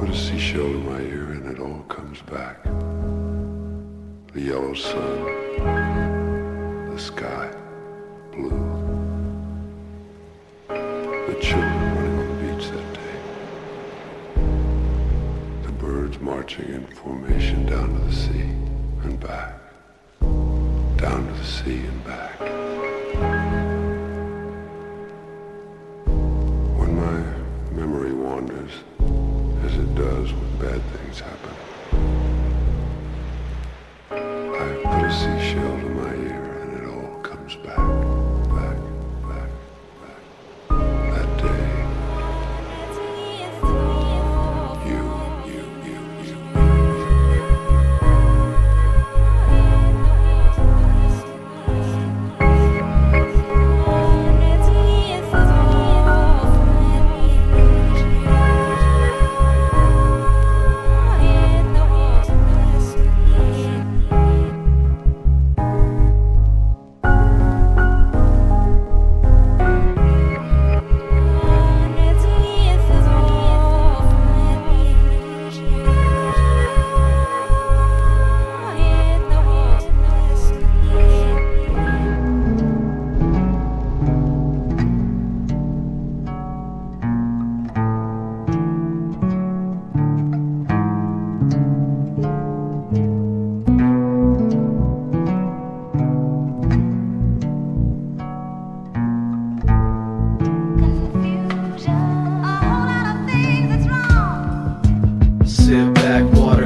put a seashell in my ear and it all comes back. The yellow sun, the sky, blue. The children running on the beach that day. The birds marching in formation down to the sea and back. Down to the sea and back. When my memory wanders, as it does when bad things happen, I put a seashell to my ear and it all comes back, back, back, back. That day, you.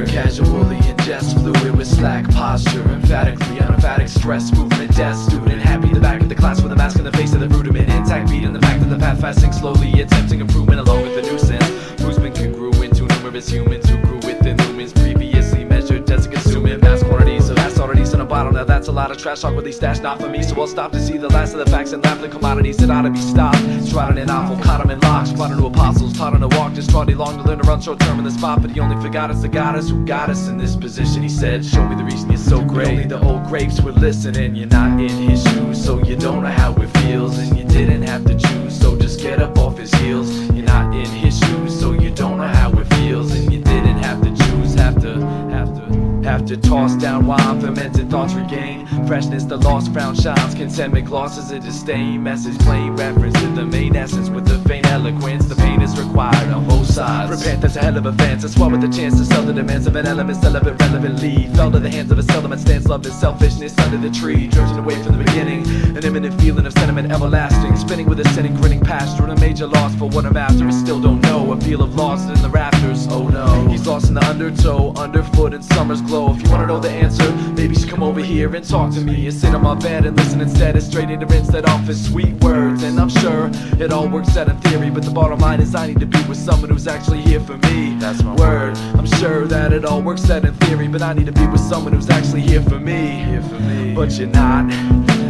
Casually ingest fluid with slack posture, emphatically unemphatic stress movement, death student happy in the back of the class with a mask on the face of the rudiment, intact beat in the fact that the path fasting slowly attempting improvement along with the nuisance who's been congruent to numerous humans who grew within lumens previously measured just to consume in mass quantities of vast oddities in a bottle. Now that's a lot of trash talk with these stashed not for me, so I'll stop to see the last of the facts and laugh the commodities that ought to be stopped. Trotted in awful, caught him in locks, brought him to apostles, taught him to walk, just trotted long to learn to run short term in the spot, but he only forgot us, the goddess who got us in this position. He said, show me the reason you're so great. Only the old grapes were listening, you're not in his shoes, so you don't know how it feels, and you didn't have to choose, so just get up off his heels. You're not in his shoes, so you don't know how it feels, and you didn't have to choose, have to toss down wine, fermented thoughts regain freshness, the lost found shines, contentment glosses a disdain, message plain reference to the main essence with the faint eloquence. The pain is required on both sides. Repent, that's a hell of a fence. I swallow the chance to sell the demands of an element, celibate relevantly. Fell to the hands of a settlement stance, love is selfishness under the tree, drudging away from the beginning. An imminent feeling of sentiment everlasting, spinning with a sinning, grinning past, a major loss for what I'm after. I still don't know, a feel of lost in the rafters. Oh no, he's lost in the undertow, underfoot in summer's glow. If you wanna know the answer, maybe you should come over here and talk to me, and sit on my bed and listen instead. It's straight ignorance that offers sweet words, and I'm sure it all works out in theory, but the bottom line is I need to be with someone who's actually here for me. That's my word. I'm sure that it all works out in theory, but I need to be with someone who's actually here for me. But you're not,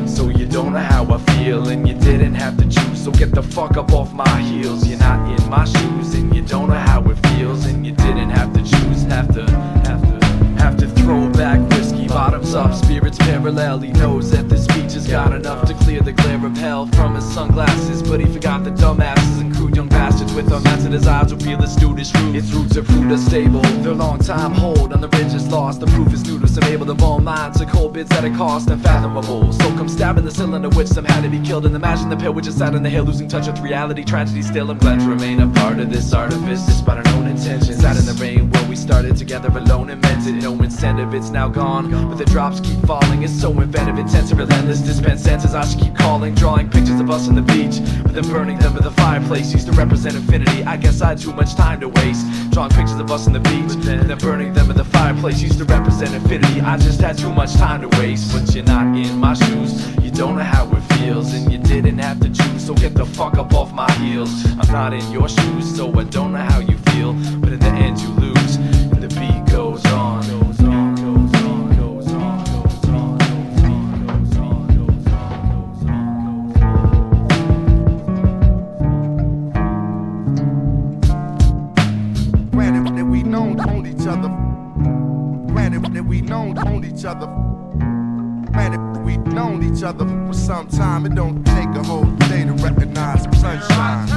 so you don't know how I feel, and you didn't have to choose, so get the fuck up off my heels. You're not in my shoes, and you don't know how it feels, and you didn't have to choose, have to throw back whiskey, bottoms up, spirits parallel. He knows that this speech has got enough to clear the glare of hell from his sunglasses, but he forgot the dumbasses and crude young bastards with unmastered eyes who feel it's due this root. Its roots are fruit are stable, their long time hold on the ridge is lost. The proof is new to some able of all minds, to cold bids at a cost unfathomable. So come stabbing the cylinder which some had to be killed, and imagine the pair which just sat on the hill losing touch with reality. Tragedy still, I'm glad to remain a part of this artifice despite our known intentions. Out in the rain where we started together alone and meant it. No incentive, it's now gone, but the drops keep falling. It's so inventive, intense and relentless. Dispense senses, I should keep calling, drawing pictures of us on the beach, but then burning them at the fireplace used to represent infinity. I guess I had too much time to waste, drawing pictures of us on the beach, and then burning them at the fireplace used to represent infinity. I just had too much time to waste. But you're not in my shoes, you don't know how it feels, and you didn't have to choose, so get the fuck up off my heels. I'm not in your shoes, so I don't know how you feel, but in the end you lose, and the beat goes on. Granted, we've known each other for some time. It don't take a whole day to recognize sunshine.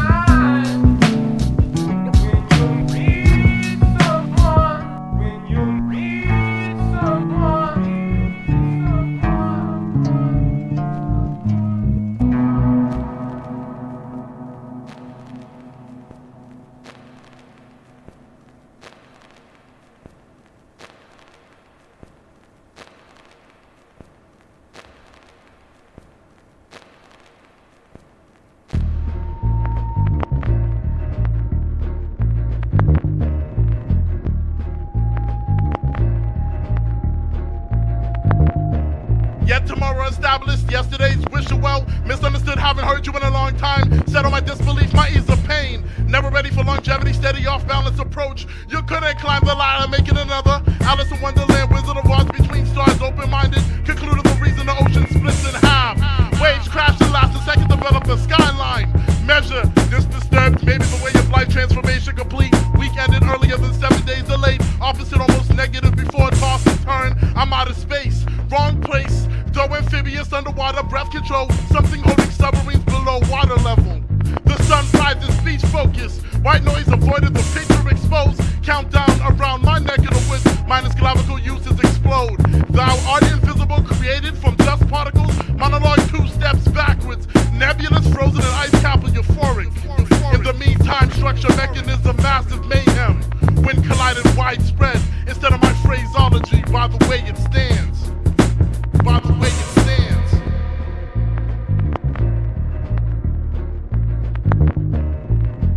Yet tomorrow established, yesterday's wish you well. Misunderstood, haven't heard you in a long time. Settle my disbelief, my ease of pain. Never ready for longevity, steady off balance approach. You couldn't climb the ladder, make it another. Alice in Wonderland, Wizard of Oz between stars, open-minded. Concluded the reason the ocean splits in half. Waves crash and last a second, develop a skyline. Measure, this disturbed, maybe the way of life transformation complete. Week ended earlier than 7 days delayed. Opposite almost negative before toss and turn. I'm out of space, wrong place. Though amphibious underwater breath control. Something holding submarines below water level. The sun rises, speech focus. White noise avoided, the picture exposed. Countdown around my neck of the woods. Minus clavicle uses explode. Thou art invisible, created from dust particles. Monologue 2 steps backwards. Nebulous, frozen in ice cap of euphoric. In the meantime, structure mechanism, massive mayhem. When collided widespread, instead of my phraseology, by the way it stands. By the way it stands.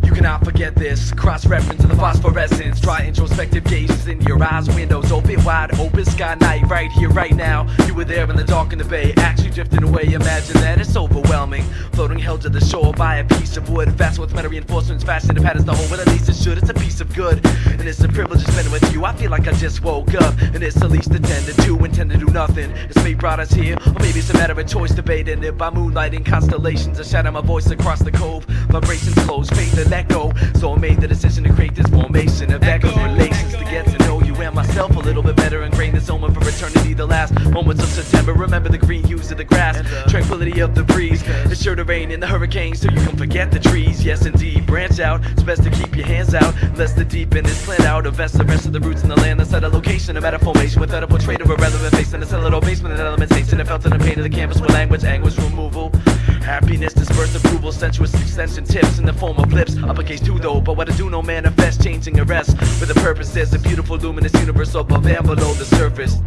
You cannot forget this. Cross-reference to the phosphorescence. Dry introspective gazes in your eyes. Windows open wide, open sky night. Right here, right now. You were there in the dark in the bay. Actually drifting away. Imagine that it's overwhelming. Floating held to the shore by a piece of wood. Fast with metal reinforcements. Fashioned the patterns the whole. Well, at least it should. It's a piece of good. And it's a privilege to spend it with you. I feel like I just woke up. And it's the least attended to. Intend to do nothing. It's fate brought us here. Or maybe it's a matter of choice. Debating it by moonlighting constellations. I shatter my voice across the cove. Vibrations close. Faith and let go. So I made the decision to create this formation of echoes, relations to get to know you and myself a little bit better. Ingrain this moment for eternity, the last moments of September. Remember the green hues of the grass, tranquility of the breeze. It's sure to rain in the hurricane, so you can forget the trees. Yes, indeed, branch out. It's best to keep your hands out, lest the deep end is planned out. Invest the rest of the roots in the land. Let's set a location, a matter formation without a portrait of a relevant face. In a cellar or basement, an element takes and felt in the pain of the canvas with language, anguish removal. Happiness, dispersed approval, sensuous extension tips in the form of lips. Uppercase 2 though, but what I do no manifest, changing arrest with a purpose. There's a beautiful luminous universe above and below the surface.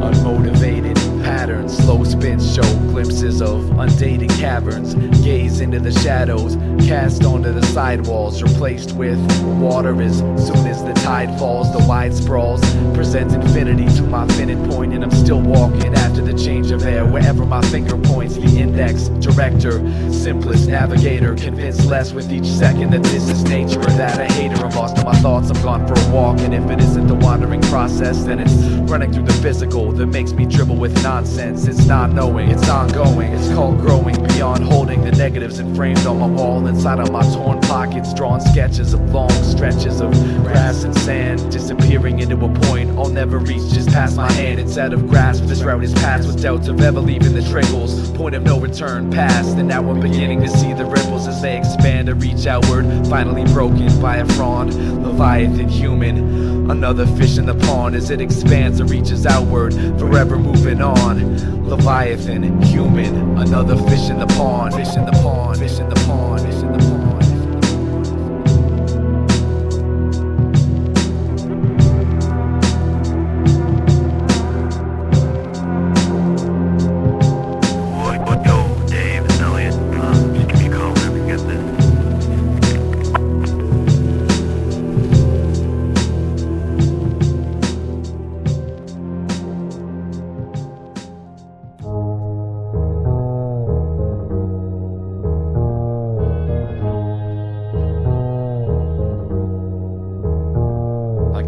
Unmotivated patterns, slow spins show glimpses of undated caverns. Gaze into the shadows, cast onto the sidewalls, replaced with water as soon as the tide falls. The wide sprawls present infinity to my finite point, and I'm still walking after the change of air. Wherever my finger points, the index, director, simplest navigator, convinced less with each second that this is nature, or that I hate her. I'm lost in my thoughts, I'm gone for a walk, and if it isn't the wandering process, then it's running through the physical that makes me dribble with nonsense. It's not knowing, it's ongoing, it's called growing beyond holding the negatives and framed on my wall. Inside of my torn pockets, drawn sketches of long stretches of grass and sand, disappearing into a point I'll never reach, just past my hand. It's out of grasp, this route is passed with doubts of ever leaving the trickles, point of no return past. And now I'm beginning to see the ripples as they expand and reach outward, finally broken by a frond, leviathan human, another fish in the pond. As it expands and reaches outward, forever moving on. Leviathan human, another fish in the pond, fish in the pond, fish in the pond, fish in the pond.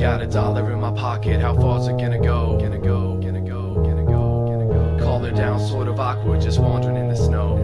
got $1 in my pocket, how far's it gonna go? Call her down, sort of awkward, just wandering in the snow.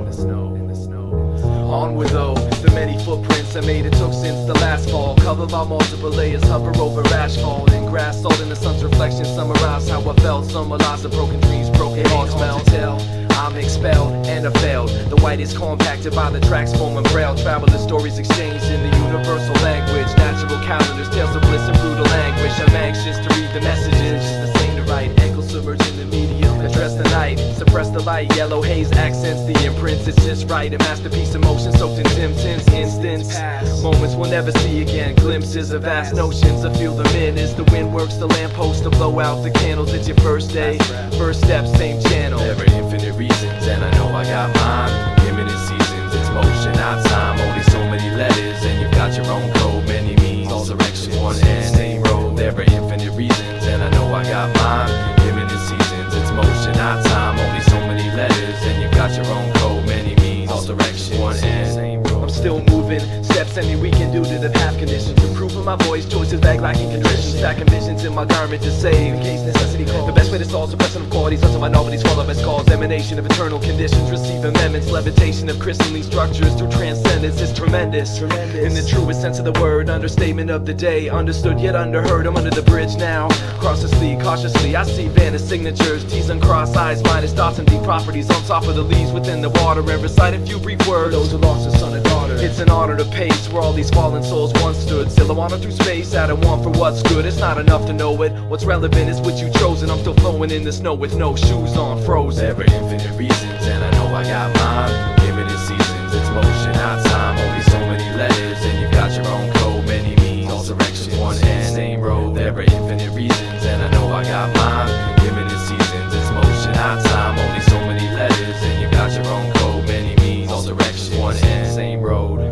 Onward though, the many footprints I made it took since the last fall. Covered by multiple layers, hover over asphalt and grass, salt in the sun's reflection. Summarize how I felt, summarize the broken dreams, broken hearts, smell. I'm expelled and I failed. The white is compacted by the tracks forming braille. Traveler stories exchanged in the universal language. Natural calendars, tales of bliss and brutal anguish. I'm anxious to read the messages, just the same to write. Ankles submerged in the medium, address the night, suppress the light. Yellow haze accents the imprints, it's just right. A masterpiece of motion soaked in dim tints. Instants, moments we'll never see again. Glimpses of vast notions, I feel them in. As the wind works the lamppost to blow out the candles. It's your first day, first step, same channel. There are infinite reasons, and I know I got mine. Imminent seasons, it's motion, not time. Only so many letters, and you've got your own code. Many means, all directions, one and same road. There are infinite reasons, and I know I got mine. Imminent seasons, it's motion, not time. Only so many letters, and you've got your own code. Many means, all directions, one and same road. I'm still moving, steps any weekend due to the path conditions. Improving my voice, choices vague, lacking contrition. Stacking visions in my garment to save in case necessity calls. The best way to solve suppression of qualities until minorities fall of its cause. Emanation of eternal conditions, receive amendments. Levitation of crystalline structures through transcendence is tremendous. In the truest sense of the word, understatement of the day. Understood yet underheard, I'm under the bridge now. Cautiously, I see vanished signatures. T's and cross eyes, minus dots and deep properties. On top of the leaves within the water. And recite a few brief words. For those who lost a son and daughter. It's an honor to pace where all these fallen souls once stood. Still I wander through space, out of want for what's good. It's not enough to know it. What's relevant is what you chosen. I'm still flowing in the snow with no shoes on, frozen. There are infinite reasons, and I know I got mine. Imminent seasons, it's motion, not time. Only so many letters, and you've got your own code. Many means, all directions, one and same road. There are infinite reasons, and I know I got mine. Imminent seasons, it's motion, not time. Only so many letters, and you've got your own code. Many means, all directions, one and same road.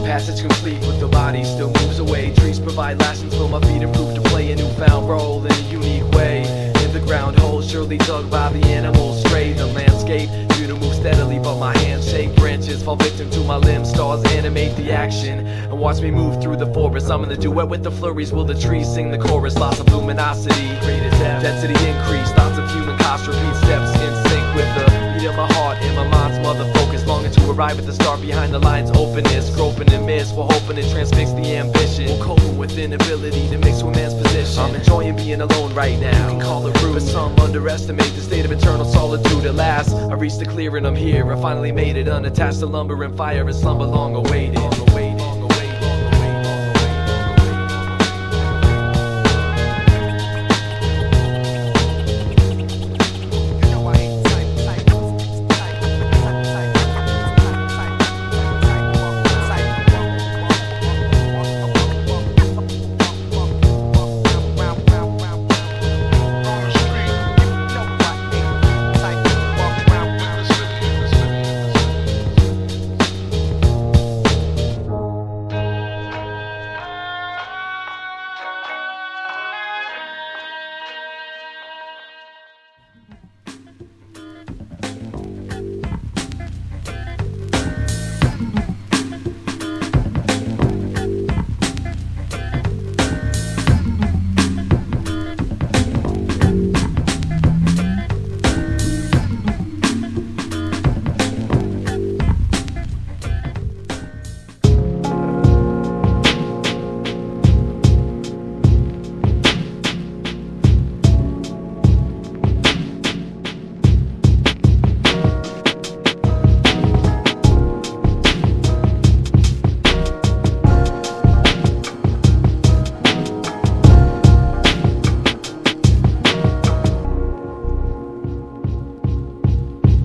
Passage complete with the body still moves away. Trees provide lessons for my feet improve to play a newfound role in a unique way. In the ground hole surely dug by the animals stray. The landscape due to move steadily but my hands shake. Branches fall victim to my limbs. Stars animate the action and watch me move through the forest. I'm in the duet with the flurries. Will the trees sing the chorus? Lots of luminosity, greater depth, density increase. Thoughts of human cost repeat steps in sync with the beat of my heart and my mind's mother focus. Longing to arrive at the start behind the line's openness. Groping and miss, we're hoping to transfix the ambition. We're coping with inability to mix with man's position. I'm enjoying being alone right now. You can call it rude, but some underestimate the state of eternal solitude. At last, I reached the clearing, I'm here. I finally made it, unattached to lumber and fire and slumber long awaited.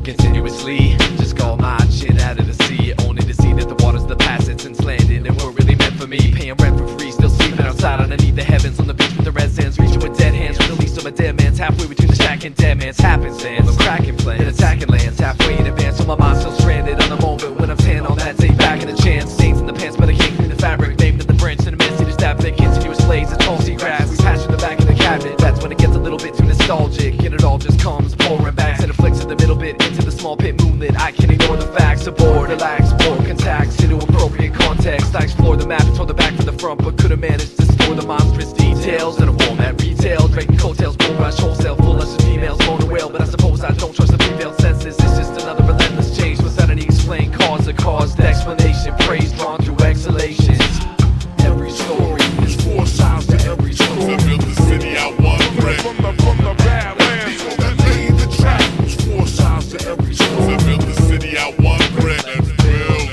Continuously, just call my shit out of the sea. Only to see that the waters of the past had since landed and were really meant for me. Paying rent for free, still sleeping outside underneath the heavens. On the beach with the red sands, reaching with dead hands. With the least of a dead man's halfway between the shack and dead man's happenstance. I'm cracking plans and attacking lands halfway in advance. So my mind's still stranded on the moment when I'm tan on that day back in the chance. Stains in the pants, but I can't clean the fabric. Named at the branch in the midst, to stab the continuous blaze. It's tall sea grass, we patch in the back of the cabinet. That's when it gets a little bit too nostalgic. And it all just comes pouring back and it flicks in the middle. I explore the map and tore the back from the front, but could've managed to store the monstrous details in a format retail, drinking coattails, bull rush wholesale, full lust of females, moan and wail. But I suppose I don't trust the female senses. It's just another relentless change without any explained cause or caused explanation. Praise drawn through exhalations. Every story is four sides to every story. To build the city I want brick. From the badlands, so that laid the track. There's four sides to every story. To build the city I want brick. Let's build.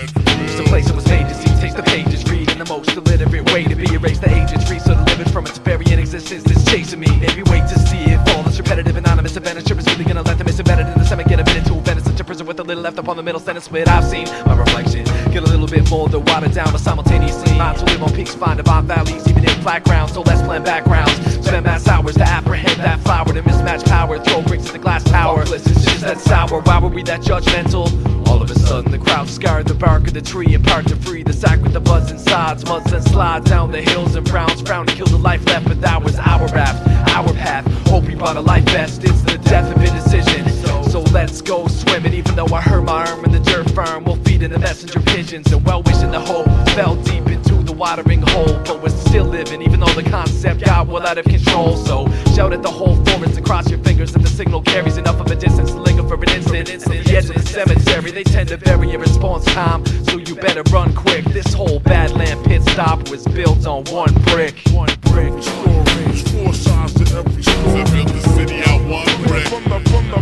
It's a place that was made to see, taste the pages, read in the most illiterate way to be erased. The age is free, so to live it from its very existence is chasing me. Maybe wait to see if all this repetitive, anonymous adventure is really gonna let them miss embedded in the stomach. Get a minute to invent such a prison with a little left upon the middle sentence split. I've seen my reflection get a little bit more, though watered down, but simultaneously minds who live on peaks find divine valleys, even in flat ground. So let's blend backgrounds, spend mass hours to apprehend that flower, to mismatch power, throw bricks at the glass tower. It's just that sour. Why were we that judgmental? All of a sudden the crowd scarred the bark of the tree and part to free the sack with the buds and sods. Muds and slide down the hills and browns frown to kill the life left, but that was our raft, our path. Hope he brought a life vest. It's the death of indecision. So let's go swimming. Even though I hurt my arm in the dirt firm, we'll feed in the messenger pigeons and well wishing the hope fell deep into the watering hole. But we're still living, even though the concept got well out of control. So shout at the whole forest and cross your fingers that the signal carries enough of a distance to linger for an instant. At the edge of the cemetery, they tend to vary your response time, so you better run quick. This whole Badland pit stop was built on one brick. One brick. Stories, four sides to every story. To build the city I want brick. From the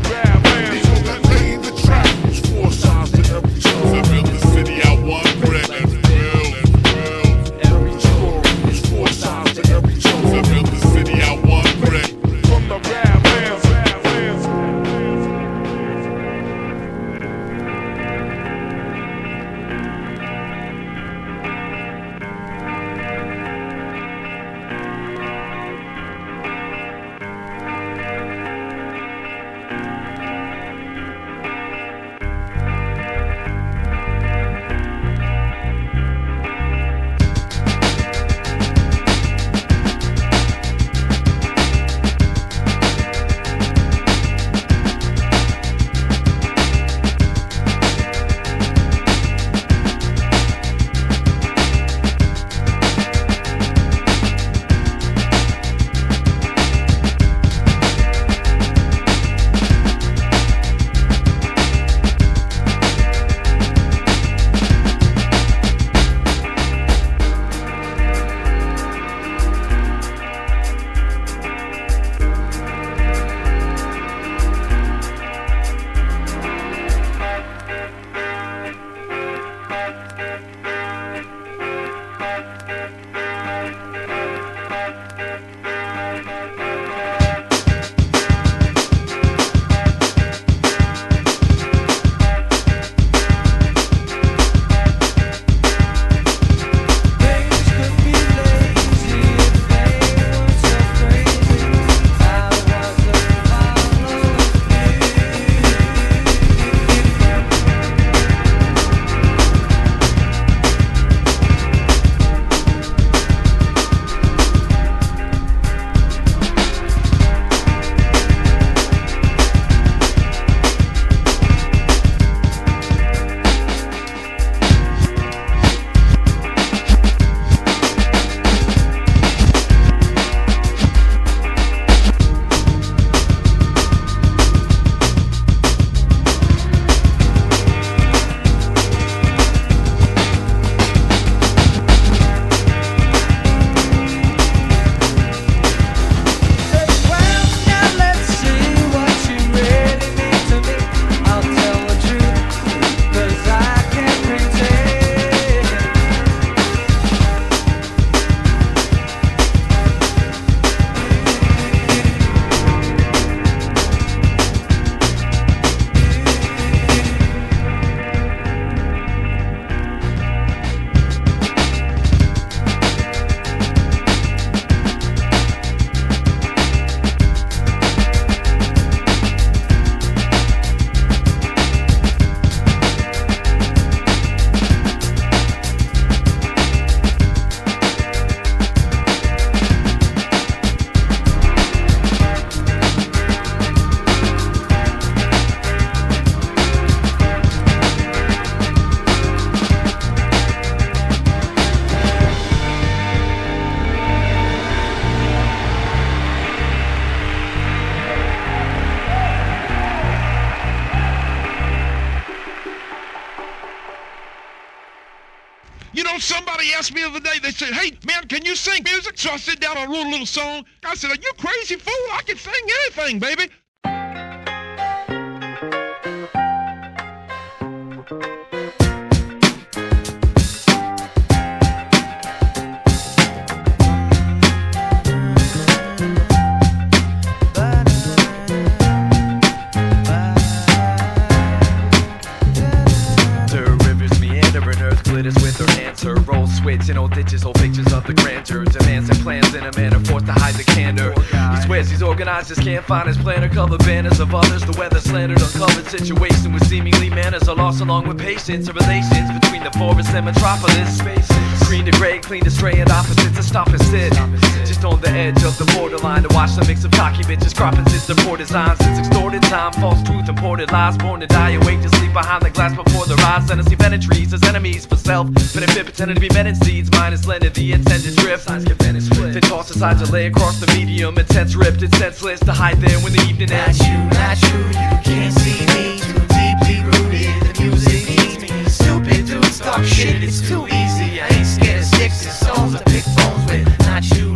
badlands, so that laid the track. There's four sides to every story. To build the city I want brick. Let's build. Every story is four sides to every story. To build the city I want brick. From the badlands. know, somebody asked me the other day, they said, hey, man, can you sing music? So I sit down and wrote a little song. I said, are you crazy fool? I can sing anything, baby. With her hands, her roll switch in old ditches, old pictures of the grandeur, demands and plans in a manner forced to hide the candor. He swears he's organized, just can't find his planner. Cover banners of others, the weather slandered, uncovered situation with seemingly manners are lost along with patience. The relations between the forest and metropolis. Green to gray, clean to stray, and opposites to stop and sit. Just on the edge of the borderline to watch the mix of cocky bitches cropping since the poor designs. It's extorted time, false truth, imported lies, born to die, awake to sleep behind the glass before their eyes. Sentencing trees as enemies for self benefit, pretending to be men in seeds, minus lending the intended drift. Then toss aside to lay across the medium, intense ripped, it's senseless to hide there when the evening ends. Not you, you can't see me. Too deeply rooted, the music needs me. Stupid dudes talk shit, it's too easy. I ain't scared of sticks and stones to pick bones with. Not you,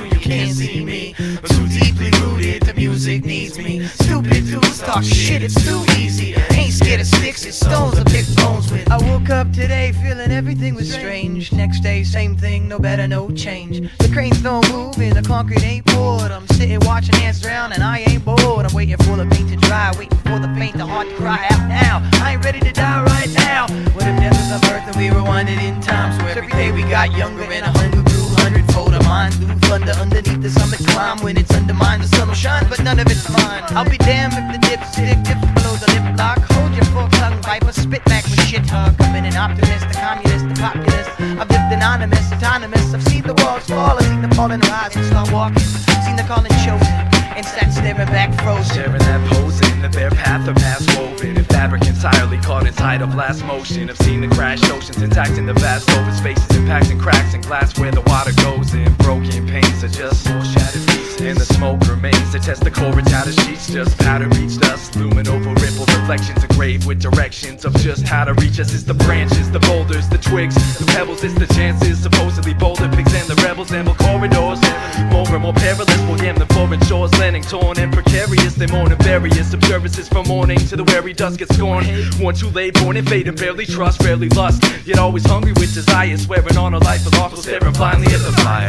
you can't see me. Too deeply rooted, the music needs me. Stupid dudes talk shit, it's too easy. I ain't scared of sticks and stones to pick bones with. I woke up today feeling everything was strange. Next day, same thing, no better, no change. The cranes don't move and the concrete ain't poured. I'm sitting watching ants drown and I ain't bored. I'm waiting for the paint to dry, waiting for the paint, the heart to cry out now. I ain't ready to die right now. What if death was a birth and we rewinded in time? So every day we got younger and 100 grew 100-fold. A mind through thunder underneath the summit climb. When it's undermined, the sun will shine, but none of it's mine. I'll be damned if the dipstick dips below the lip lock. Hold your fork tongue, viper, spit back with shit talk. I've been an optimist, a communist, a populist. I've lived anonymous, autonomous. I've seen the walls fall, I've seen the fallen rise and start walking. Seen the calling chosen and sat staring back frozen. Sharing that posing, the bare path of past woven in fabric entirely caught in tide of blast motion. I've seen the crashed oceans intact in the vast open spaces, impacting cracks in glass where the water goes in. Broken panes are just small shattered pieces, and the smoke remains to test the core of tattered sheets. Just powder reached us, looming over ripple reflections engraved with directions of just how to reach us. It's the branches, the boulders, the twigs, the pebbles, it's the chances. Supposedly boulder pigs and the rebels amble corridors, more and more perilous. We'll yam the foreign shores, landing torn and precarious. They mourn in various observances from morning to the weary dusk gets scorned. One too late, born in fate and barely trust, rarely lust, yet always hungry with desire, swearing on a life of awful, staring blindly at the fire.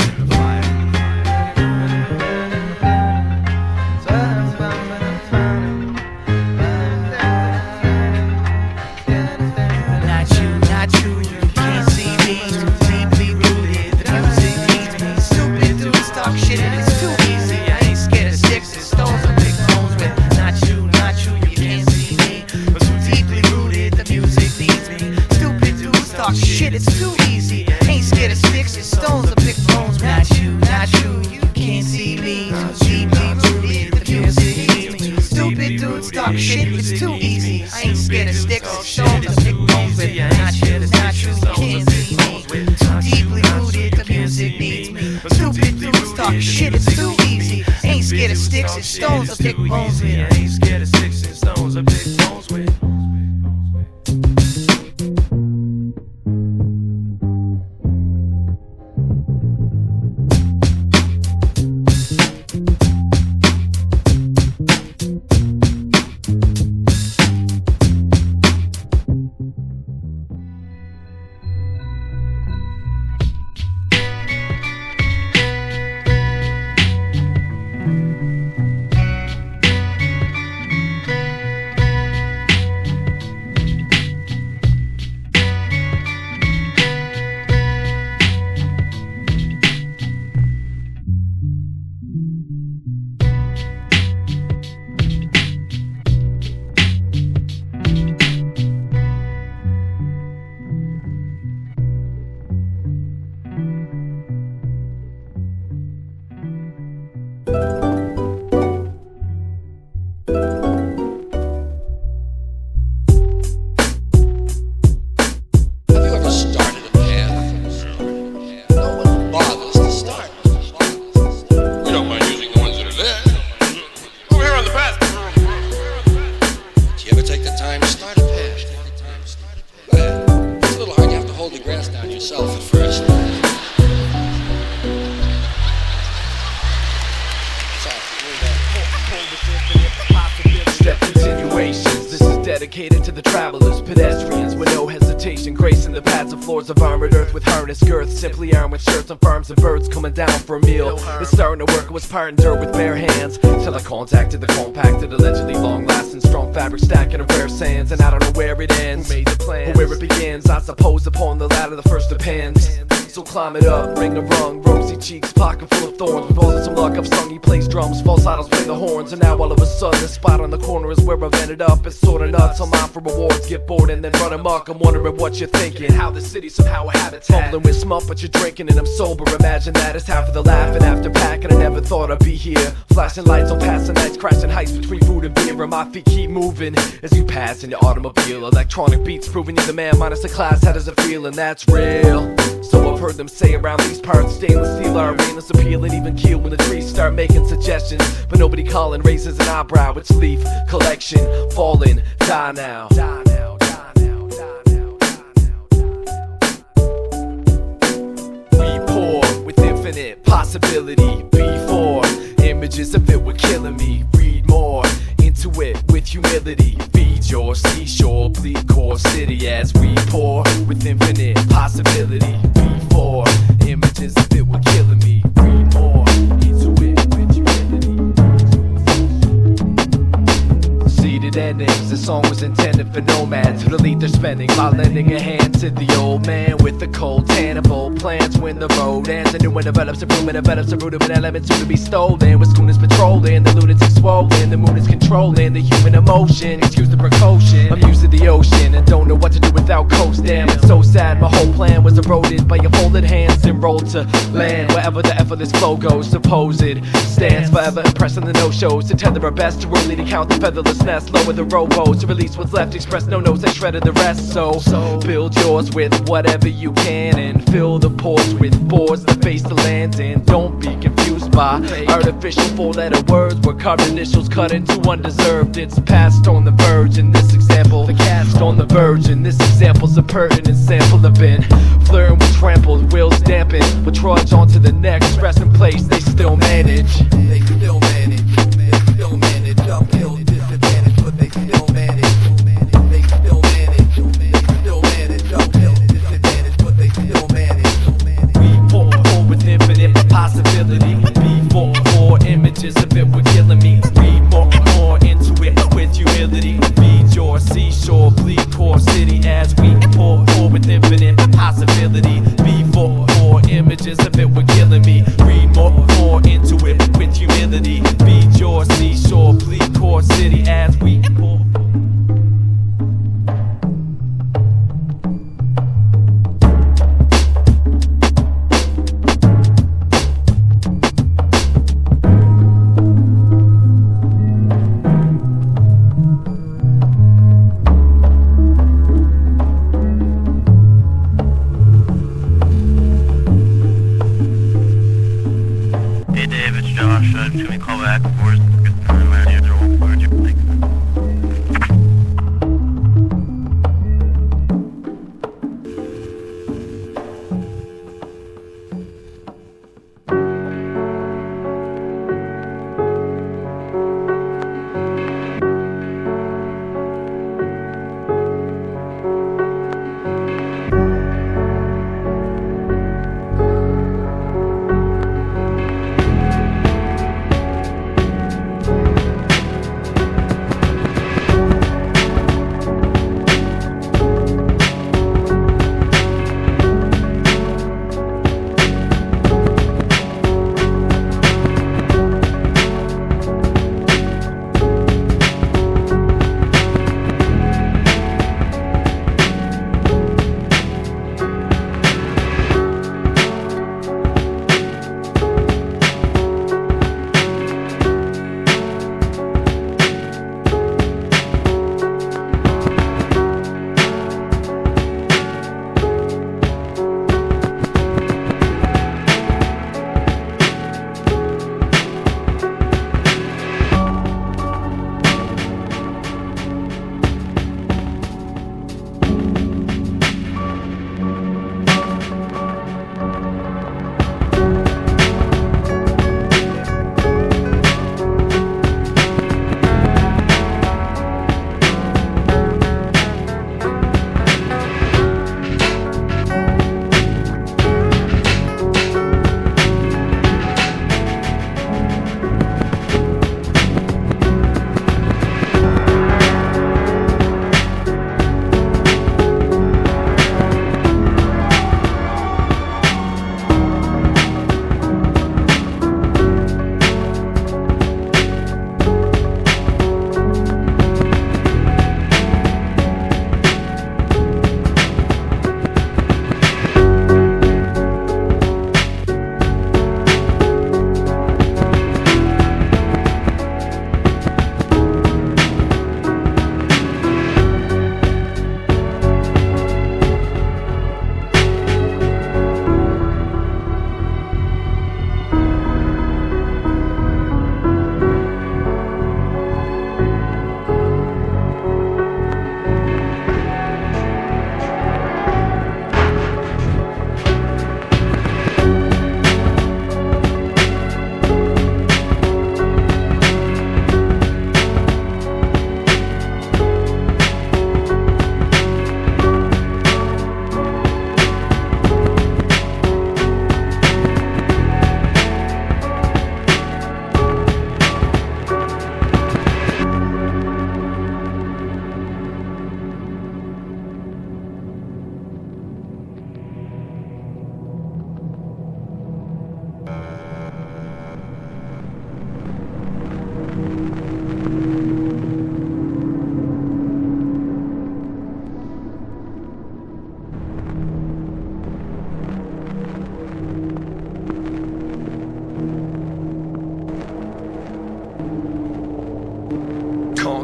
Not you, you can't see me. Too deeply rooted, the music needs me. Stupid dudes talk shit and it's too easy. I ain't scared of sticks and stones or big bones with. Not you, you can't see me. But too deeply rooted, the music needs me. Stupid dudes talk shit, it's too easy. I ain't scared of sticks and stones or big bones with. Not you, you can't see me. Too deeply rooted, the music needs me. Stupid dudes talk shit, it's too easy. I ain't scared of sticks and stones or big bones with. Not you, you can't see me. Too deeply rooted, the music needs me. Stupid dudes talk shit, it's too easy. Ain't scared of sticks and stones or big bones with. Ain't scared of sticks and stones or big bones with. Take the time to start a path. It's a little hard, you have to hold the grass down yourself at first. Step continuations. This is dedicated to the travelers, pedestrians with no hesitation, gracing the paths of floors of armored earth with harness girth, simply armed with shirts on farms and birds coming down for a meal. It's starting to work, it was parting dirt with bare hands till I contacted the compacted, allegedly long-lasting, strong fabric stacking of rare sands, and I don't know where it ends, who made the plan, or where it begins. I suppose upon the ladder the first depends. So climb it up, ring a rung, rosy cheeks, pocket full of thorns. With all of some luck I've sung, he plays drums, falsettos play the horns. And now all of a sudden, the spot on the corner is where I've ended up. It's sorta nuts, I'm out for rewards, get bored and then run amok. I'm wondering what you're thinking, how the city's somehow a habitat. Fumbling with smut, but you're drinking and I'm sober. Imagine that, it's half of the laugh and after packing. I never thought I'd be here. Flashing lights on passing nights, crashing heights between food and beer. And my feet keep moving as you pass in your automobile. Electronic beats proving you're the man minus the class. How does it feel? And that's real. So I've heard them say around these parts, stainless steel are rainless appeal and even keel when the trees start making suggestions. But nobody calling raises an eyebrow. It's leaf collection, falling, die now. Die now, die now, die now, die now. We pour with infinite possibility. Before images of it were killing me. Read more into it with humility. Feed your seashore, bleak core city as we pour with infinite possibility. Before images of it were killing me. Read more into it with humility. Seated endings, the song was intended for nomads who delete their spending while lending a hand to the old man with the cold tangible plans. When the road ends, a new one develops a room and develops a rudiment element soon to be stolen. With schooners patrolling, the lunatics swollen, the moon is controlling the human emotion. Excuse the precaution, I'm used to the ocean and don't know what to do without coast. Damn, it's so sad, my whole plan was eroded by your folded hands and rolled to land. Wherever the effortless flow goes, supposed stands forever impressing the no-shows. To tether our best, too early to count the featherless nest. Lower the robos to release what's left, express no notes, I shredded the rest. So build yours with whatever you can and fill the pores with boards that face the land. And don't be confused by artificial four-letter words where carved initials cut into undeserved. It's passed on the verge in this example, the cast on the verge in this example's a pertinent sample. I've been flirting with trampled wheels dampened, with trudge onto the next rest in place. They still manage. They still manage. They still manage. Uphill disadvantage, but they still manage. They still manage. They still manage. Uphill disadvantage, but they still manage. We pour with infinite possibility. Before images of it were killing me. Read more into it with humility. Read your seashore, bleak core city as we pour with infinite possibility. Before images of it were killing me. Read more into it with humility.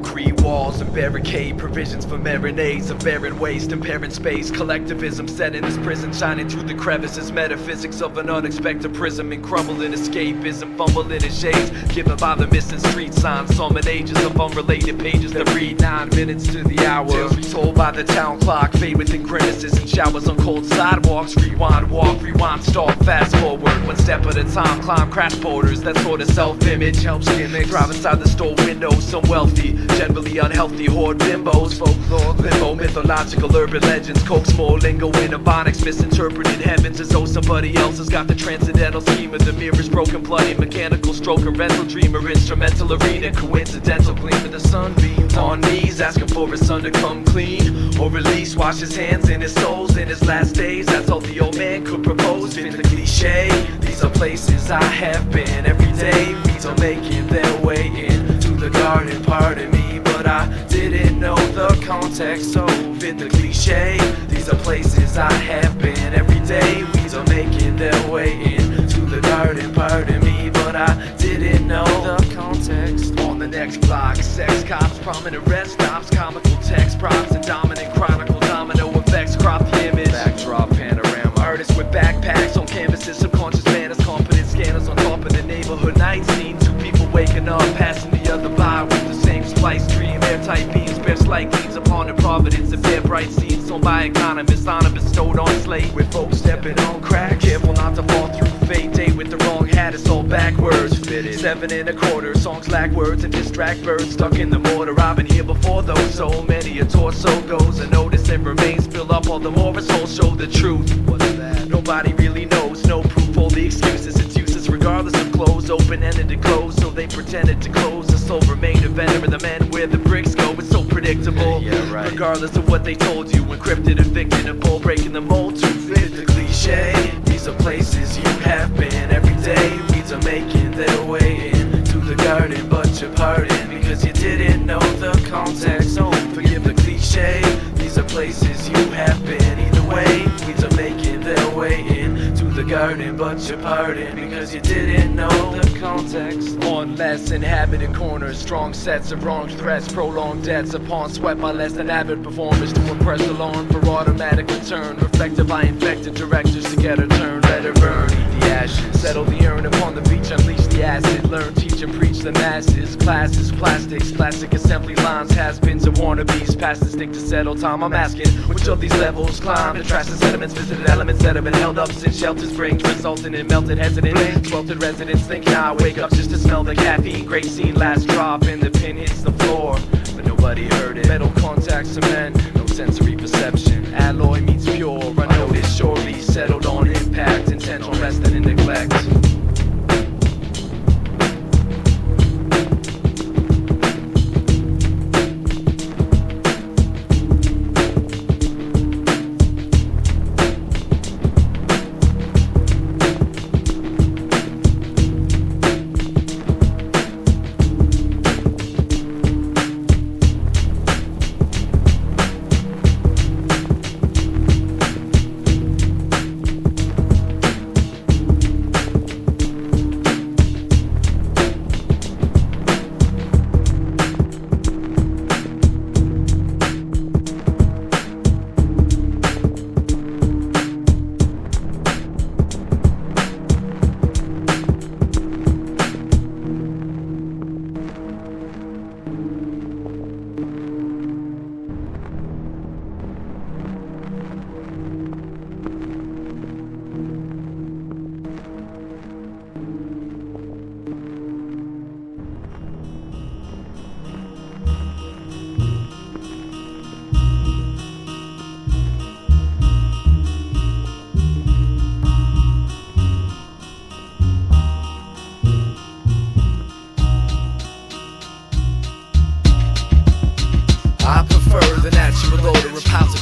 Concrete walls and barricade provisions for marinades of barren waste, impairing space. Collectivism set in this prison, shining through the crevices. Metaphysics of an unexpected prism and crumbling escapism, fumbling in shades given by the missing street signs. Summon ages of unrelated pages that read 9 minutes to the hour. Tales retold by the town clock, fade within grimaces and showers on cold sidewalks. Rewind, walk, rewind, start, fast forward. One step at a time, climb crash borders. That sort of self-image helps gimmicks. Drive inside the store windows, some wealthy, generally unhealthy hoard bimbos. Folklore, limbo, mythological urban legends. Coax more lingo in ebonics, misinterpreted heavens as though somebody else has got the transcendental scheme of the mirrors. Broken, bloody, mechanical stroke, a rental dreamer, instrumental arena, coincidental gleam of the sunbeams. On knees, asking for his son to come clean or release, wash his hands and his souls in his last days. That's all the old man could propose. Fit the cliche, these are places I have been every day. Weeds are making their way into the garden, pardon me, but I didn't know the context. So fit the cliche, these are places I have been every day. Weeds are making their way into the garden, pardon me, but I didn't know the context. On the next block, sex cops, prominent rest stops, comical text props, and dominant chronicle domino effects. Crop the image, backdrop panorama. Artists with backpacks on canvases, subconscious manners, competent scanners on top of the neighborhood night scene. Two people waking up, passing the other by with the same splice dream. Airtight beams, best like leaves upon the providence of their bright scenes. Sown by economists, honor bestowed on slate. With folks stepping on crack, careful not to fall through fate. Date with the wrong hat, it's all backwards. Fitted 7 1/4, songs lack words and distract birds stuck in the mortar. I've been here before though, so many a torso goes unnoticed and remains. Fill up all the more his whole show the truth. What's that? Nobody really knows, no proof, all the excuses. It's useless regardless of close, open-ended to close. So they pretended to close, the soul remained a vendor of the men where the bricks go. It's so predictable, yeah, right. Regardless of what they told you, encrypted, evicted, a bull breaking the mold to fit the cliche. These are places you have been every day. Weeds are making their way into the garden, but you're pardoned because you didn't know the context. So forgive the cliche. These are places you have been either way. Weeds are making their way into the garden, but you're pardoned because you didn't know the context. On less inhabited corners, strong sets of wrong threats, prolonged debts upon sweat by less than avid performers to impress alarm for automatic return. Reflected by infected directors to get a turn. Let her burn, eat the ashes, settle the urn upon the beach, unleash the acid. Learn, teach and preach the masses. Classes, plastics, plastic assembly lines, has-beens and wannabes. Pass the stick to settle time. I'm asking which of these levels climb to trash the sediments, visited elements that have been held up since shelters brings, resulting in melted hesitant, sweltered residents thinking I wake up just to smell the caffeine. Great scene, last drop and the pin hits the floor, but nobody heard it. Metal contact cement, no sensory perception. Alloy meets pure, unnoticed, surely settled on impact, intent on less than in neglect.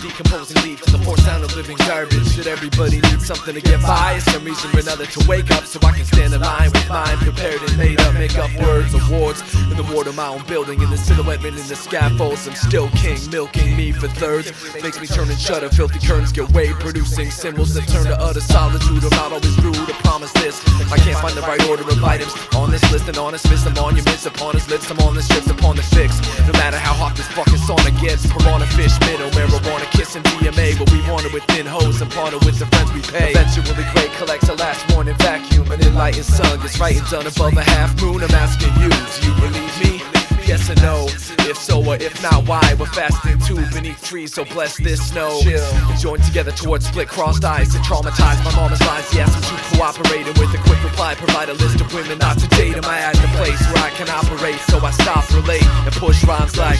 decomposing leaf to the fourth sound of living garbage. Should everybody need something to get by? Is some reason or another to wake up so I can stand in line with mine prepared and made up. Make up words, awards in the ward of my own building. In the silhouette in the scaffolds, I'm still king, milking me for thirds. Makes me turn and shudder, filthy curtains get way, producing symbols that turn to utter solitude. I'm not always rude, I promise this. I can't find the right order of items on this list. An honest miss, I'm on your midst, upon his lips, I'm on the strips, upon the fix. No matter how hot this fucking sauna gets, piranha fish, minnow, marijuana, kissing DMA. But we want it with thin hose and partner with the friends we pay. Eventually great collects the last morning vacuum. An enlightened sun gets right and done above a half moon. I'm asking you, do you believe me? Yes or no? If so or if not, why? We're fasting too beneath trees, so bless this snow. And join together towards split crossed eyes and traumatize my mama's lies. Yes, I'm too cooperating with a quick reply. Provide a list of women not to date. Am I at the place where I can operate? So I stop, relate, and push rhymes like,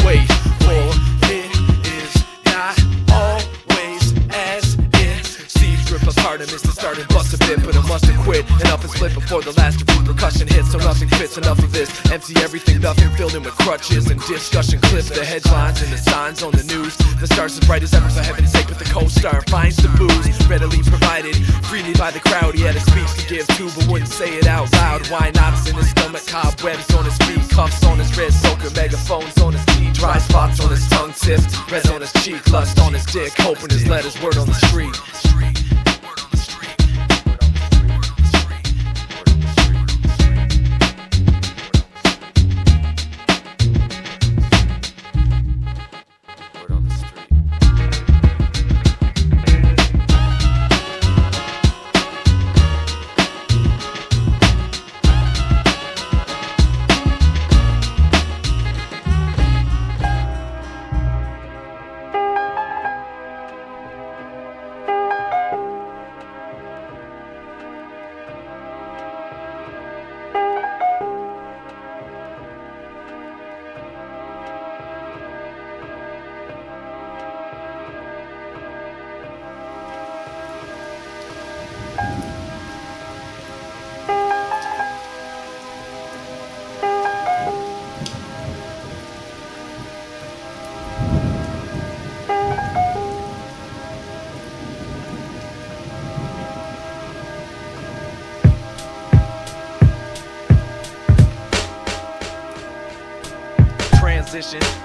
wait, for it is not always as it seems. Rip apart and miss the start and bust a bit, but I must have quit and up and split before the last repercussion hits. So nothing fits, enough of this. Empty everything, nothing filled in with crutches and discussion clips. The headlines and the signs on the news. The stars as bright as ever, for heaven's sake, but the co-star finds the booze readily provided freely by the crowd. He had a speech to give too, but wouldn't say it out loud. Why knots in his stomach, cobwebs on his feet, cuffs on his wrist, soaking megaphones on his teeth, dry spots on his tongue tips, red on his cheek, lust on his dick, hoping his letters word on the street.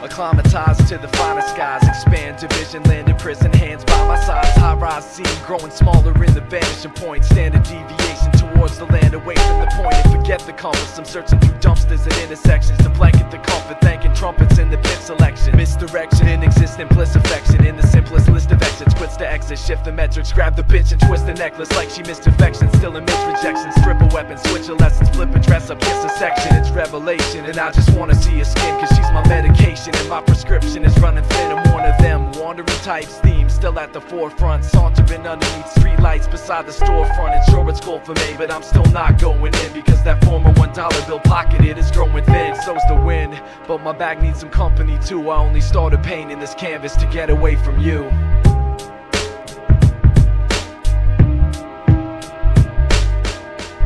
Acclimatized to the finer skies, expand division, land in prison, hands by my sides. High rise scene, growing smaller in the vanishing point. Standard deviation towards the land, away from the point. And forget the compass, I'm searching through dumpsters and intersections to blanket the comfort, thanking trumpets in the pit selection. Misdirection, inexistent bliss affection in the simplest list of exits. Quits to exit, shift the metrics, grab the bitch and twist the necklace like she missed affection. Still amidst rejection, strip a weapon, switch a lesson, flip a dress up, kiss a section. It's revelation, and I just wanna see her skin, cause she's my medication and my prescription is running thin. I'm one of them wandering types, themes still at the forefront, sauntering underneath streetlights beside the storefront. And sure it's cool for me, but I'm still not going in, because that former $1 bill pocketed is growing thin. So's the wind, but my bag needs some company too. I only started painting this canvas to get away from you.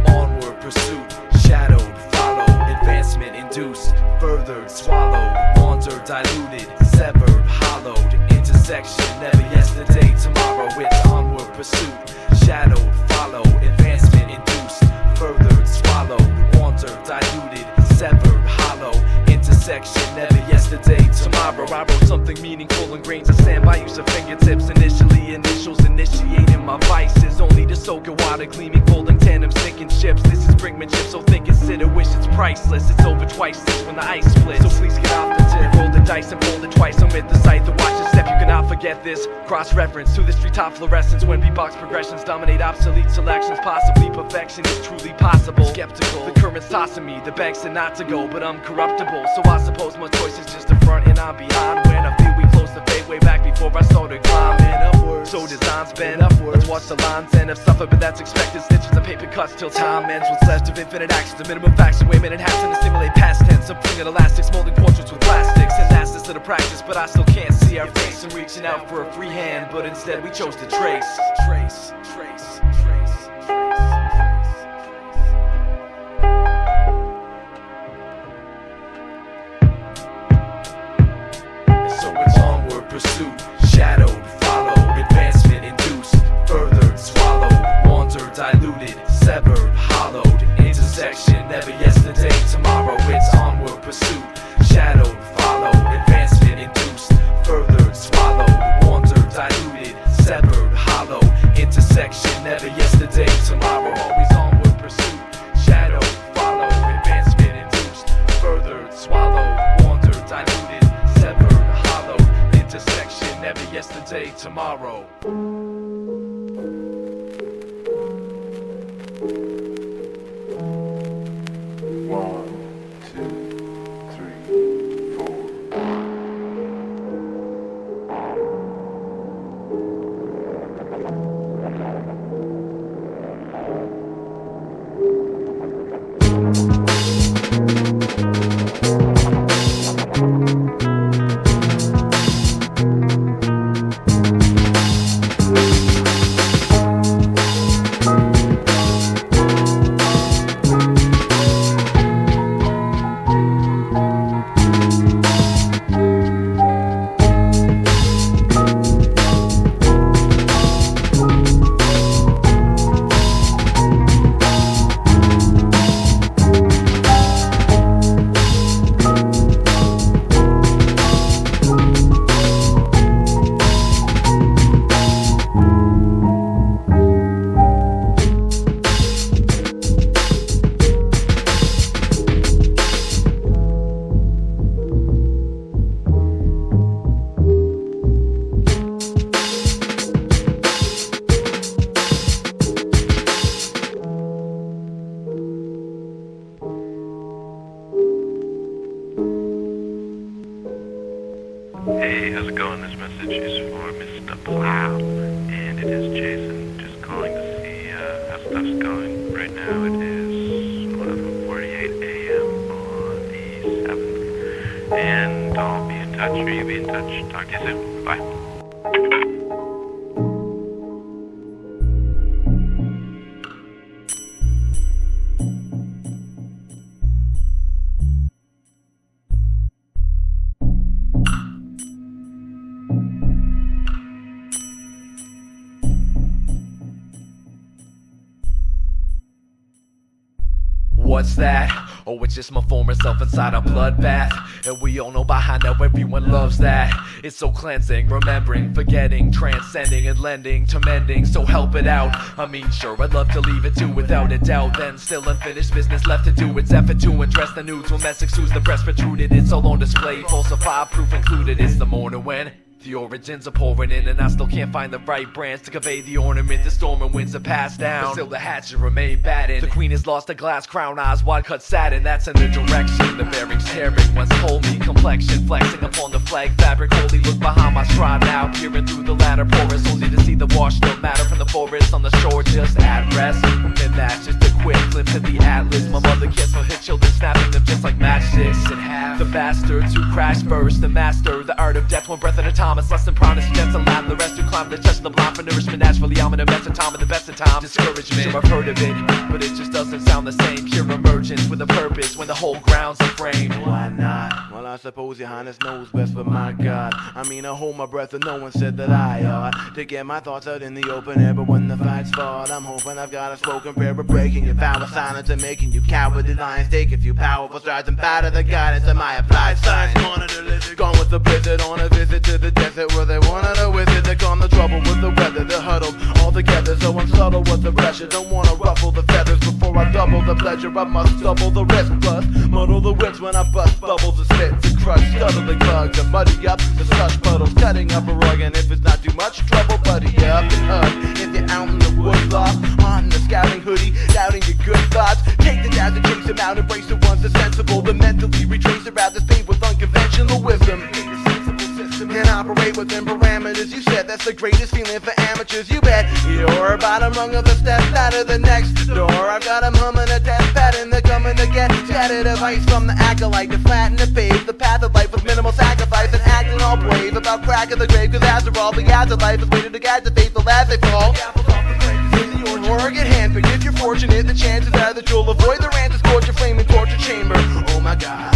Onward pursuit, shadowed, followed, advancement induced, furthered, swallowed, wandered, diluted, severed, hollowed, intersection, never yesterday, tomorrow. It's onward pursuit, shadowed, follow, advancement induced, furthered, swallowed, wandered, diluted, severed, hollow, intersection, never yesterday, tomorrow. I wrote something meaningful in grains of sand by use of fingertips. Initially initials initiating my vices, only to soak in water, gleaming, folding tandem, sinking ships. This is brinkmanship, so think, consider, wish it's priceless. It's over twice this when the ice splits, so please get off the tip. Roll the dice and fold it twice, omit the sight, the watch the step. You cannot forget this, cross-reference to the street top fluorescence, when beatbox progressions dominate obsolete selections. Possibly perfection is truly possible. Skeptical, the current's tossing me, the bank said not to go, but I'm corruptible. So I suppose my choice is just a front and I'm behind. When I feel we close the fade way back before I started climbing upwards. So designs bend upwards, let's watch the lines end. I've suffered, but that's expected. Stitches and paper cuts till time ends. What's left of infinite actions, the minimum facts, way minute hats, and to stimulate past tense. I'm bringing elastics, molding portraits with plastics, and that's this to the practice. But I still can't see our face. I'm reaching out for a free hand, but instead we chose to trace. So it's onward pursuit, day tomorrow. One, two, three, four. Hey, how's it going? This message is for Mr. Plow, and it is Jason, just calling to see how stuff's going. Right now it is 11:48 a.m. on the 7th, and I'll be in touch, or you be in touch. Talk to you soon. Bye. What's that? Oh, it's just my former self inside a bloodbath. And we all know behind that everyone loves that. It's so cleansing, remembering, forgetting, transcending and lending to mending. So help it out. I mean, sure, I'd love to leave it too, without a doubt. Then still unfinished business left to do. It's effort to address the news when mess exudes the breast protruded. It's all on display, falsify proof included. It's the morning when the origins are pouring in, and I still can't find the right brands to convey the ornament. The storm and winds are passed down, but still the hatchet remain battened. The queen has lost a glass crown, eyes wide cut satin. That's in the direction the bearings tearing. Once told me complexion flexing upon the flag fabric. Holy, look behind my stride now, peering through the ladder porous, only to see the washed up matter from the forest on the shore just at rest. And that's just a quick glimpse of the atlas. My mother cares for her children, snapping them just like matchsticks in half. The bastards who crash first, the master the art of death, one breath at a time. It's less than promise, just a lamb. The rest who climb the chest of the blind for nourishment. Naturally, I'm in the best of time and the best of times. Discouragement, sure I've heard of it, but it just doesn't sound the same. Pure emergence with a purpose when the whole ground's aframed. Why not? Well, I suppose your highness knows best, but my God, I mean, I hold my breath and no one said that I ought to get my thoughts out in the open air. But when the fights fought, I'm hoping I've got a spoken prayer of breaking your power, silence and making you cowardly lions. Take a few powerful strides and batter the guidance of my applied science. Monitor lizard, gone with the blizzard on a visit to the desert where they wanted a wizard. They calm the trouble with the weather, they're huddled all together, so I'm subtle with the pressure. Don't wanna ruffle the feathers before I double the pleasure. I must double the risk, plus muddle the whips when I bust bubbles and spits and crush scuttling bugs and muddy up the slush puddles, cutting up a rug. And if it's not too much trouble, buddy up and hug. If you're out in the woods lost, haunting the scouting hoodie, doubting your good thoughts, take the down to chase them out, embrace the ones that's sensible, the mentally retrace around the state with unconventional wisdom. And operate within parameters. You said that's the greatest feeling for amateurs. You bet you're bottom rung of the steps out of the next door. I've got 'em humming a death pattern. They're coming to get scattered advice from the acolyte to flatten the pave, the path of life with minimal sacrifice and acting all brave about cracking the grave. Cause after all, the afterlife is waiting to guide the faithful as they fall. Oregon handpick, if you're fortunate, the chances are that you'll avoid the rant to scorch your flaming torture chamber. Oh my God,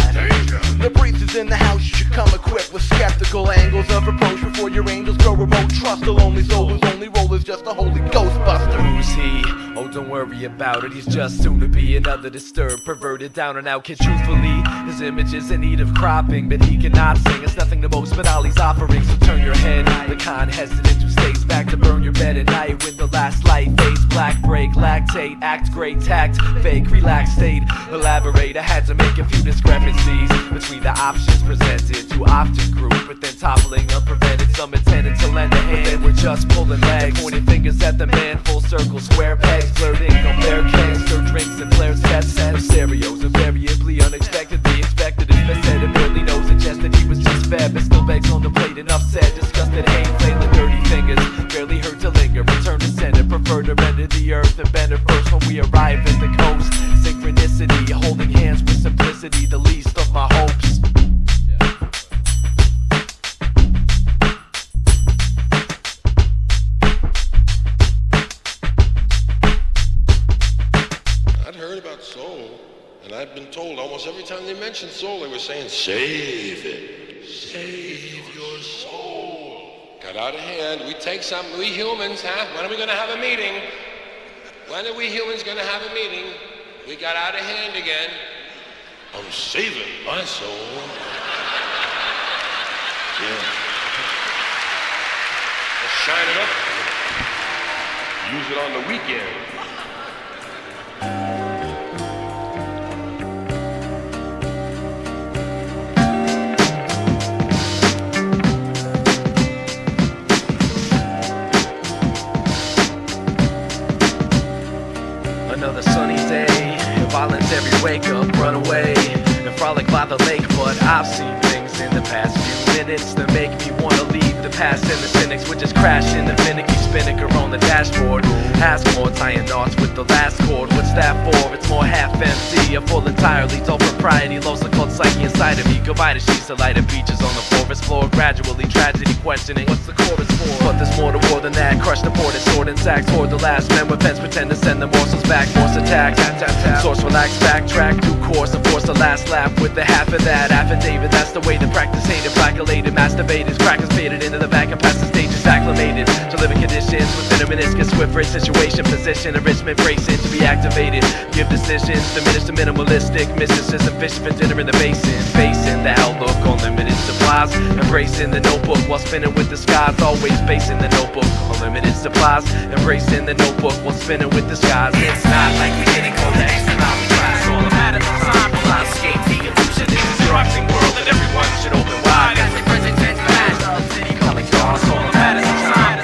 the priest is in the house. You should come equipped with skeptical angles of approach before your angels grow remote. Trust the lonely soul whose only role is just a holy ghostbuster. Who's he? Oh, don't worry about it. He's just soon to be another disturbed, perverted, down and out kid. Truthfully, his image is in need of cropping, but he cannot sing. It's nothing to most, but Ali's offering. So turn your head, the kind hesitant who stays back to burn your bed at night when the last light fades. Black break, lactate, act great, tact, fake, relaxed state. Elaborate, I had to make a few discrepancies between me the options presented. Too often group, but then toppling unprevented. Some intended to lend a hand, they were just pulling legs, pointing fingers at the man. Full circle, square pegs, flirting on bare kegs, stir drinks and flares tests. Stereos invariably unexpectedly expected. It's been said, it barely knows it, just that he was just fed, but still begs on the plate. Enough said, disgusted, hate, flailing dirty fingers. Barely heard to linger, return to sender. Prefer to render the earth and bend it first when we arrive at the coast. Synchronicity, holding hands with simplicity, the least of my hopes. I'd heard about soul, and I'd been told almost every time they mentioned soul, they were saying, save it. Save your soul. Got out of hand. We take some, we humans, huh? When are we going to have a meeting? When are we humans going to have a meeting? We got out of hand again. I'm saving my soul. Yeah. Let's shine it up. Use it on the weekend. Another sunny day, involuntary wake up, run away and frolic by the lake. But I've seen things in the past few minutes that make me wanna leave the past, and the cynics would just crash in the finicky spinnaker on the dashboard. Ask more tying knots with the last chord. What's that for? It's more half empty, a full entirely dull propriety. Lost the cold psyche inside of me. Goodbye to sheets of lighted beaches on the forest floor. Gradually tragedy questioning what's the chorus for. But there's more to war than that. Crush the ported sword and sack toward the last men with pens pretend to send the morsels back. Morse attack, tap tap tap. Source relax, backtrack, due course, and force the last lap with the half of that affidavit. That's the way to practice hated, blackulated, masturbated, crackers faded into the back and past the stages, acclimated to living conditions within a meniscus, swift rate situation, position, enrichment, bracing to be activated. Give decisions, diminish the minimalistic mysticism, fishing for dinner in the basin, facing the outlook on limited supplies, embracing the notebook while spinning with the skies, always basing the notebook on limited supplies, embracing the notebook while spinning with the skies. It's not like we didn't go the extra mile, we tried. It's all a matter of time. We'll escape the illusion in this roxing world, and everyone should open wide. As the present tense past, the city coming gone. It's all a matter of time.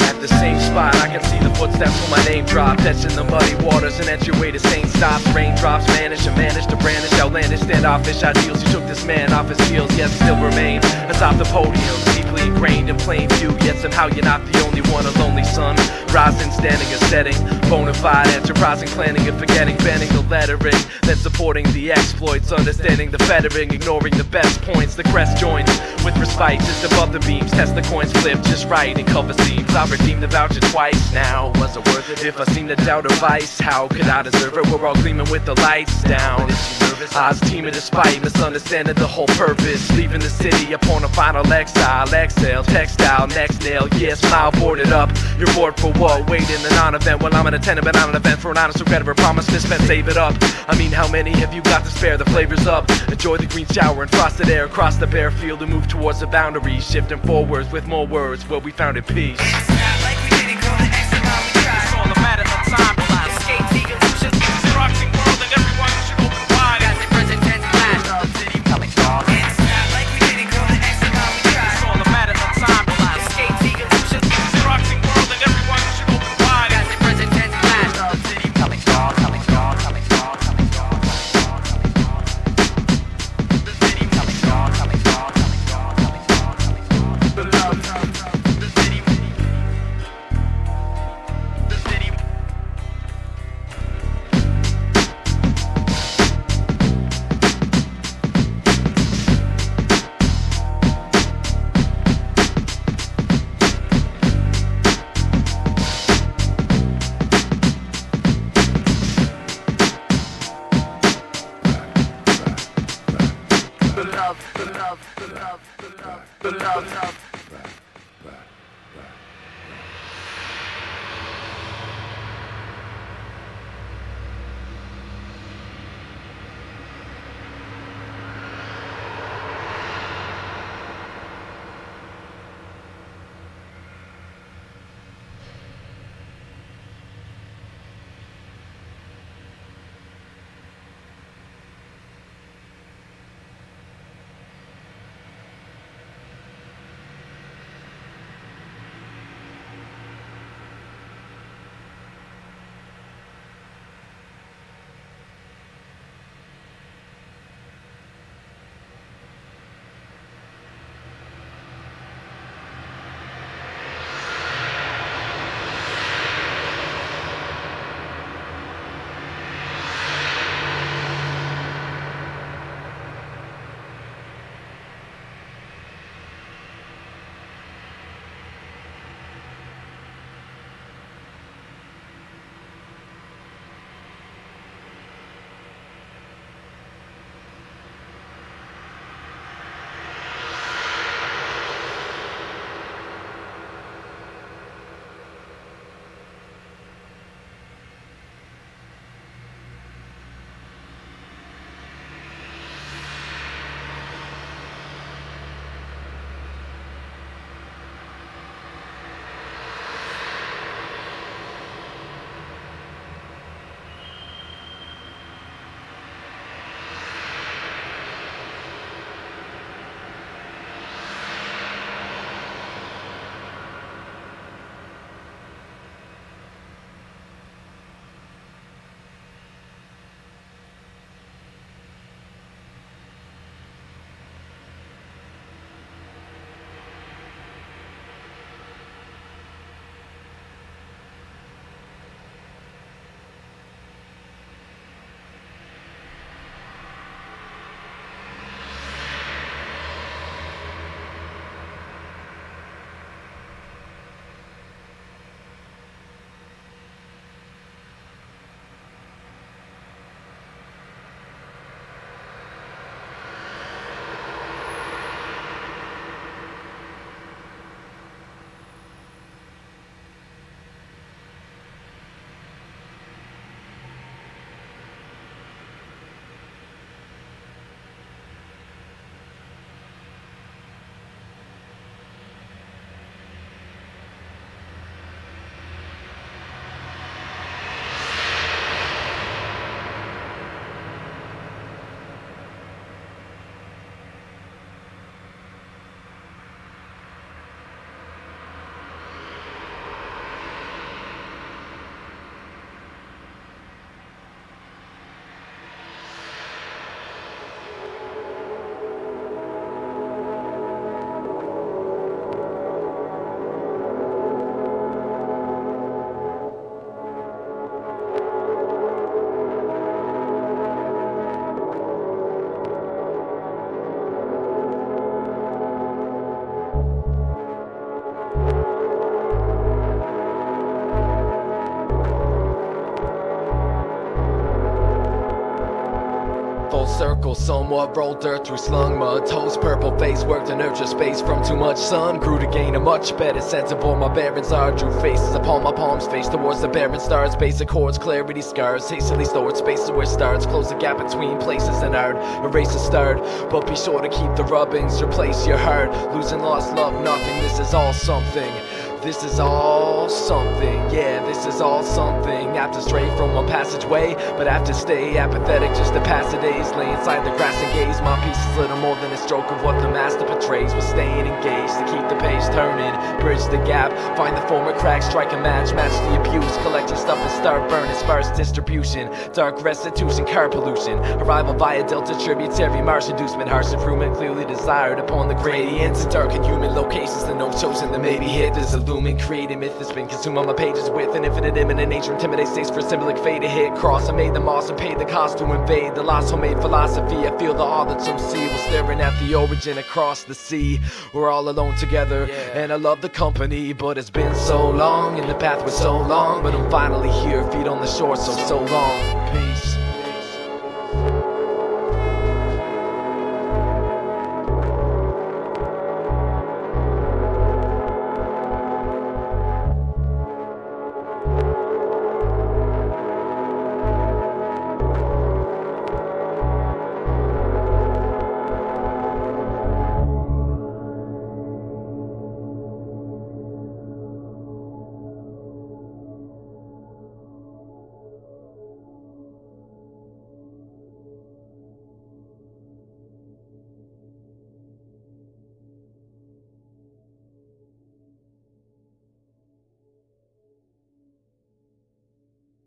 At the same spot, I can see the footsteps when my name dropped, etching the muddy waters, and entryway to sane stops. Raindrops vanish and manage to brandish outlandish standoffish ideals. You took this man off his heels, yet still remain atop the podium, deeply ingrained in plain view. Yet somehow you're not the only one, a lonely son, rising, standing, a setting, bona fide, enterprising, planning and forgetting, banning the lettering, then supporting the exploits, understanding the fettering, ignoring the best points. The crest joins with respite, just above the beams. Test the coins flip just right and cover seams. I redeemed the voucher twice. Now was it worth it? If I seem to doubt a vice, how could I deserve it? We're all gleaming with the lights down. Eyes teaming despite misunderstanding the whole purpose. Leaving the city upon a final exile. Exhale, textile, next nail. Yeah, smile, boarded up. You're bored for what? Waiting a non-event. Well, I'm an attendant, but not an event for an honest regrettable promise. Misspent, save it up. I mean, how many have you got to spare? The flavor's up. Enjoy the green shower and frosted air. Across the bare field and move towards the boundaries. Shifting forwards with more words where we found in peace. It's not like we didn't go the extra mile, we tried. It's all a matter of time. We'll escape the illusion. It's a roxing world, and everyone should open wide. Got the present tense past, the city coming strong. It's not like we didn't go the extra mile, we tried. It's all a matter of time. We'll escape the illusion. It's a roxing world, and everyone should open wide. Got the present tense past, the city coming strong, coming strong, coming strong, coming strong, coming strong, coming strong. The city coming strong, coming strong, coming strong, coming strong, coming strong. The love, the city. The city. The love, the love, the love, the love, the love, love. Full circle, somewhat rolled dirt through slung mud. Toes purple, face worked to nurture space from too much sun. Grew to gain a much better sense of what my bearings are. Drew faces upon my palms, face towards the barren stars. Basic chords, clarity scars, hastily stored spaces where stars. Close the gap between places and art. Erase the start, but be sure to keep the rubbings. Replace your heart, losing lost love, nothing. This is all something. This is all something, yeah, this is all something. Have to stray from one passageway, but have to stay apathetic just to pass the days. Lay inside the grass and gaze. My piece is little more than a stroke of what the master portrays. We're staying engaged to keep the page turning. Bridge the gap, find the former cracks, strike a match the abuse. Collecting stuff and start burning. Sparse distribution, dark restitution, car pollution. Arrival via delta tributary, marsh inducement. Harsh improvement clearly desired upon the gradients. Dark and human locations, the no chosen that maybe hit. There's a looming created myth that's been consumed on my pages with an infinite imminent nature. Intimidate states for a symbolic fate to hit cross. I made them awesome, paid the cost to invade the lost homemade philosophy. I feel the awe that some see. We're staring at the origin across the sea. We're all alone together, and I love the company, but it's been so long and the path was so long. But I'm finally here, feet on the shore, so long.